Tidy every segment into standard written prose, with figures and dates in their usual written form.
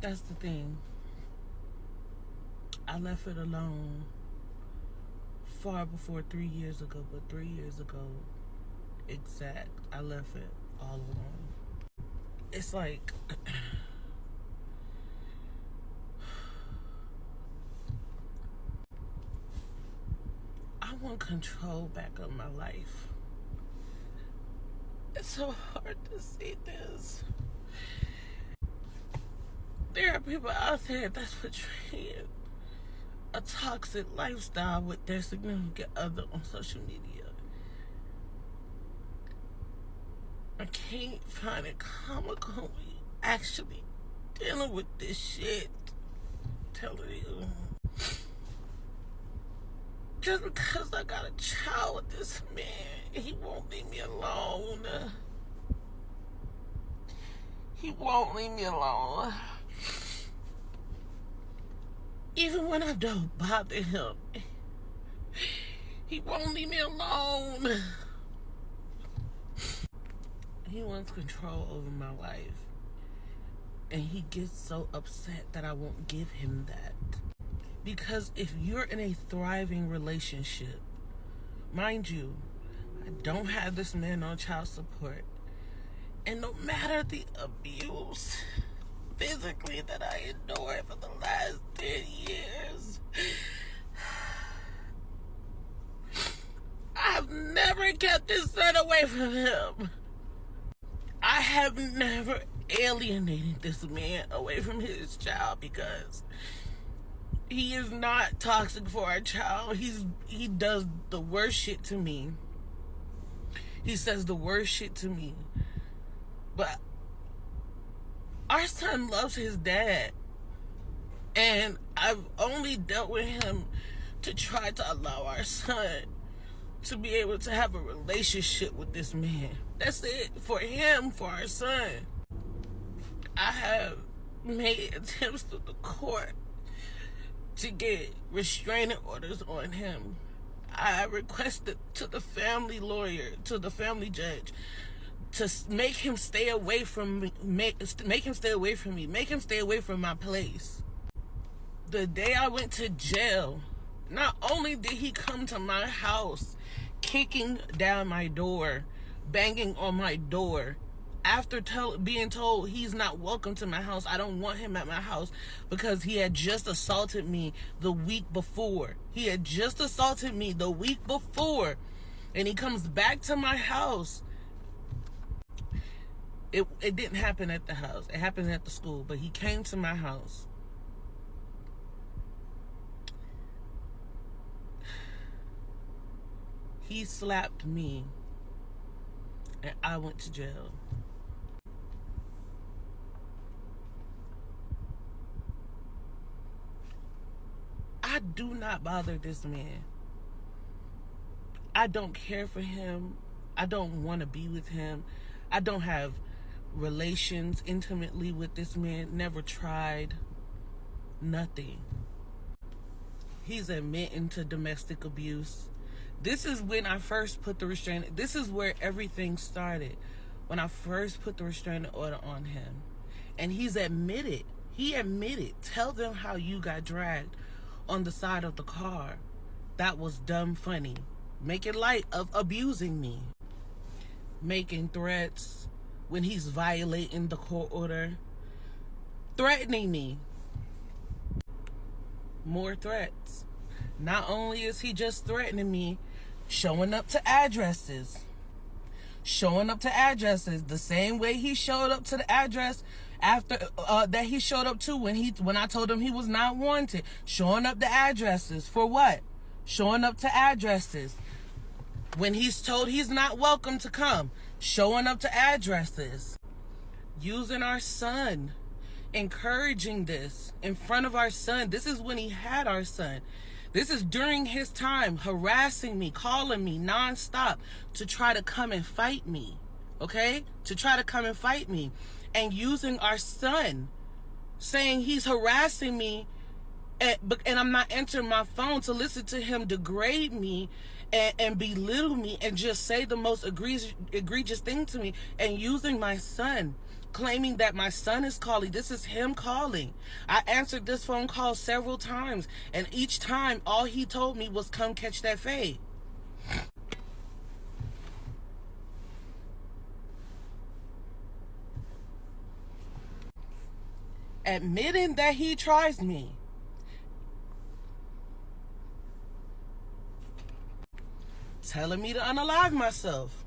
That's the thing. I left it alone far before 3 years ago, but 3 years ago, exact, I left it all alone. It's like, I want control back of my life. It's so hard to say this. There are people out there that's portraying a toxic lifestyle with their significant other on social media. I can't find it comical when you actually dealing with this shit. I'm telling you. Just because I got a child with this man, he won't leave me alone. He won't leave me alone. Even when I don't bother him, he won't leave me alone. He wants control over my life. And he gets so upset that I won't give him that. Because if you're in a thriving relationship, mind you, I don't have this man on child support. And no matter the abuse physically that I endured for the last 10 years, I've never kept his son away from him. I have never alienated this man away from his child because he is not toxic for our child. He does the worst shit to me. He says the worst shit to me. But our son loves his dad. And I've only dealt with him to try to allow our son to be able to have a relationship with this man. That's it. For him, for our son. I have made attempts through the court to get restraining orders on him. I requested to the family lawyer, to the family judge, to make him stay away from me, make him stay away from me, make him stay away from my place. The day I went to jail, not only did he come to my house, kicking down my door, banging on my door, after being told he's not welcome to my house, I don't want him at my house, because he had just assaulted me the week before. He had just assaulted me the week before, and he comes back to my house. It didn't happen at the house. It happened at the school, but he came to my house. He slapped me, and I went to jail. I do not bother this man. I don't care for him. I don't want to be with him. I don't have relations intimately with this man. Never tried. Nothing. He's admitting to domestic abuse. This is when I first put the restraining. This is where everything started. When I first put the restraining order on him. And he's admitted. He admitted. Tell them how you got dragged on the side of the car. That was dumb funny. Making light of abusing me. Making threats when he's violating the court order. Threatening me. More threats. Not only is he just threatening me, showing up to addresses. Showing up to addresses the same way he showed up to the address after that he showed up to when I told him he was not wanted. Showing up to addresses for what? Showing up to addresses when he's told he's not welcome to come. Showing up to addresses. Using our son. Encouraging this in front of our son. This is when he had our son. This is during his time harassing me, calling me nonstop to try to come and fight me. Okay? To try to come and fight me. And using our son. Saying he's harassing me and I'm not answering my phone to listen to him degrade me and belittle me and just say the most egregious thing to me. And using my son claiming that my son is calling. This is him calling. I answered this phone call several times, and each time all he told me was come catch that fade. Admitting that he tries me. Telling me to unalive myself.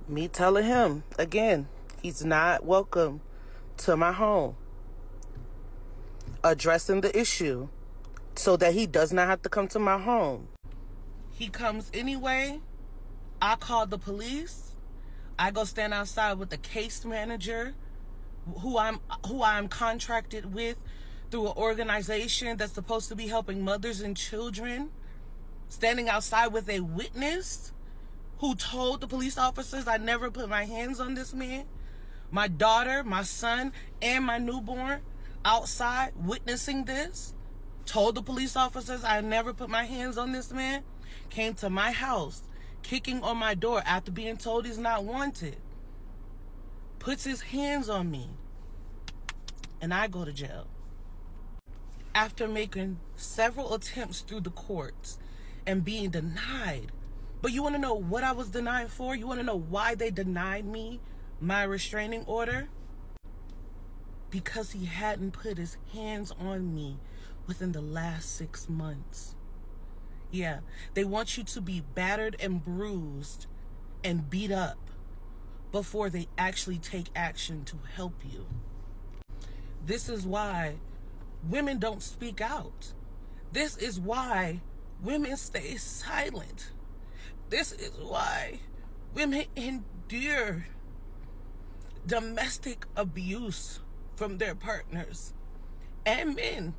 Me telling him, again, he's not welcome to my home. Addressing the issue so that he does not have to come to my home. He comes anyway. I call the police. I go stand outside with the case manager who I'm contracted with through an organization that's supposed to be helping mothers and children. Standing outside with a witness who told the police officers I never put my hands on this man. My daughter, my son, and my newborn outside witnessing this. Told the police officers I never put my hands on this man. Came to my house, kicking on my door after being told he's not wanted. Puts his hands on me. And I go to jail. After making several attempts through the courts and being denied. But you want to know what I was denied for? You want to know why they denied me my restraining order? Because he hadn't put his hands on me within the last 6 months. Yeah, they want you to be battered and bruised and beat up before they actually take action to help you. This is why women don't speak out. This is why women stay silent. This is why women endure domestic abuse from their partners and men,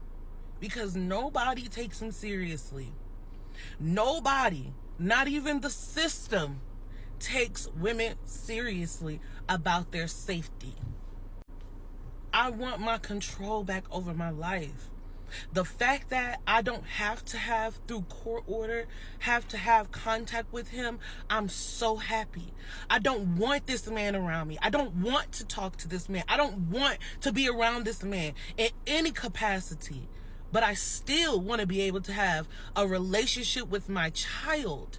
because nobody takes them seriously. Nobody, not even the system, takes women seriously about their safety. I want my control back over my life. The fact that I don't have to have, through court order, have to have contact with him, I'm so happy. I don't want this man around me. I don't want to talk to this man. I don't want to be around this man in any capacity. But I still want to be able to have a relationship with my child.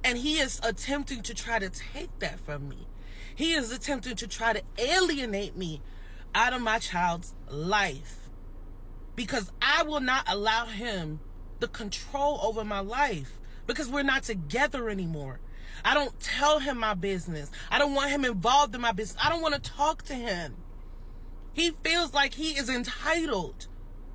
And he is attempting to try to take that from me. He is attempting to try to alienate me out of my child's life. Because I will not allow him the control over my life, because we're not together anymore. I don't tell him my business. I don't want him involved in my business. I don't want to talk to him. He feels like he is entitled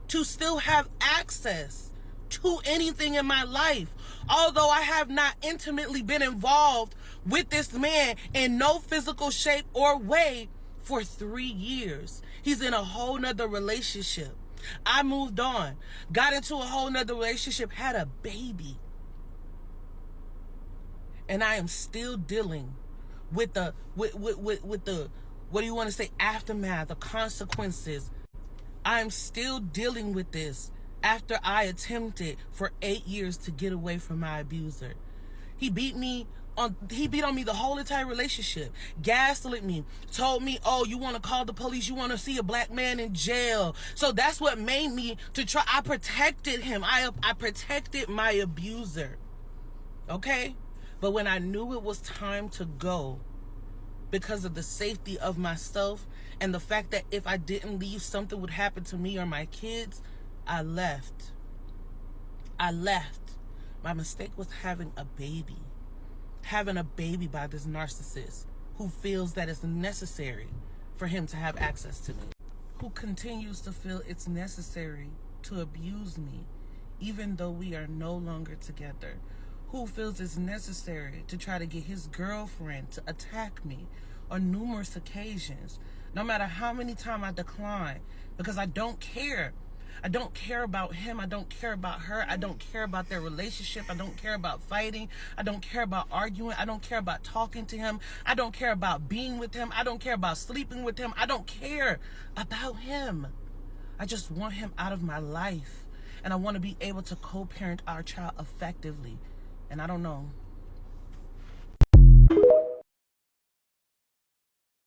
to still have access to anything in my life. Although I have not intimately been involved with this man in no physical shape or way for 3 years. He's in a whole nother relationship. I moved on, got into a whole nother relationship, had a baby. And I am still dealing with the what do you want to say, aftermath, the consequences. I'm still dealing with this after I attempted for 8 years to get away from my abuser. He beat on me the whole entire relationship, gaslit me, told me, oh, you want to call the police, you want to see a black man in jail. So that's what made me to try. I protected him. I protected my abuser. Okay? But when I knew it was time to go, because of the safety of myself and the fact that if I didn't leave, something would happen to me or my kids, I left. My mistake was having a baby by this narcissist who feels that it's necessary for him to have access to me, who continues to feel it's necessary to abuse me even though we are no longer together, who feels it's necessary to try to get his girlfriend to attack me on numerous occasions, no matter how many times I decline, because I don't care. I don't care about him. I don't care about her. I don't care about their relationship. I don't care about fighting. I don't care about arguing. I don't care about talking to him. I don't care about being with him. I don't care about sleeping with him. I don't care about him. I just want him out of my life. And I want to be able to co-parent our child effectively And I don't know.